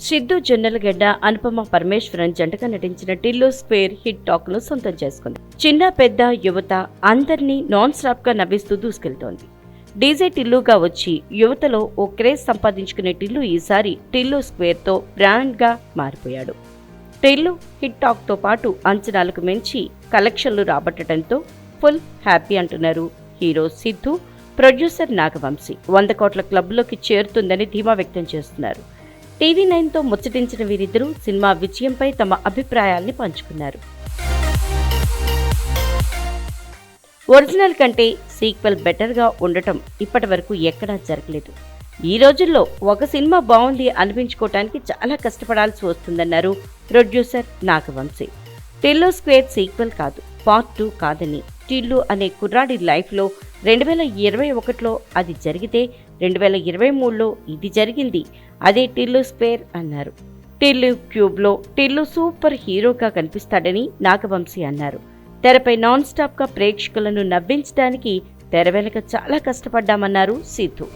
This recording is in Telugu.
సిద్ధు జొన్నలగడ్డ, అనుపమ పరమేశ్వరన్ జంటగా నటించిన టిల్లు స్క్వేర్ హిట్ టాక్ ను సొంతం చేసుకుంది. చిన్న పెద్ద యువత అందరినీ నాన్ స్టాప్ గా నవ్విస్తూ దూసుకెళ్తోంది. డీజే టిల్లుగా వచ్చి యువతలో ఓ క్రేజ్ సంపాదించుకునే టిల్లు ఈసారి టిల్లు స్క్వేర్ తో బ్రాండ్ గా మారిపోయాడు. టిల్లు హిట్ టాక్ తో పాటు అంచనాలకు మించి కలెక్షన్లు రాబట్టడంతో ఫుల్ హ్యాపీ అంటున్నారు హీరో సిద్ధు, ప్రొడ్యూసర్ నాగవంశీ. 100 కోట్ల క్లబ్లోకి చేరుతుందని ధీమా వ్యక్తం చేస్తున్నారు. TV9తో ముచ్చటించిన వీరిద్దరూ సినిమా విజయంపై తమ అభిప్రాయాల్ని పంచుకున్నారు. ఒరిజినల్ కంటే సీక్వెల్ బెటర్గా ఉండటం ఇప్పటి వరకు ఎక్కడా జరగలేదు. ఈ రోజుల్లో ఒక సినిమా బాగుంది అనిపించుకోవటానికి చాలా కష్టపడాల్సి వస్తుందన్నారు producer Nagavamsi. Tillu square sequel కాదు, పార్ట్ 2 కాదని, టిల్లు అనే కుర్రాడి లైఫ్లో 2021లో అది జరిగితే 2023లో ఇది జరిగింది, అదే టిల్లు స్క్వేర్ అన్నారు. టిల్లు క్యూబ్లో టిల్లు సూపర్ హీరోగా కనిపిస్తాడని నాగవంశీ అన్నారు. తెరపై నాన్ స్టాప్ గా ప్రేక్షకులను నవ్వించడానికి తెర వెనుక చాలా కష్టపడ్డామన్నారు సిద్ధు.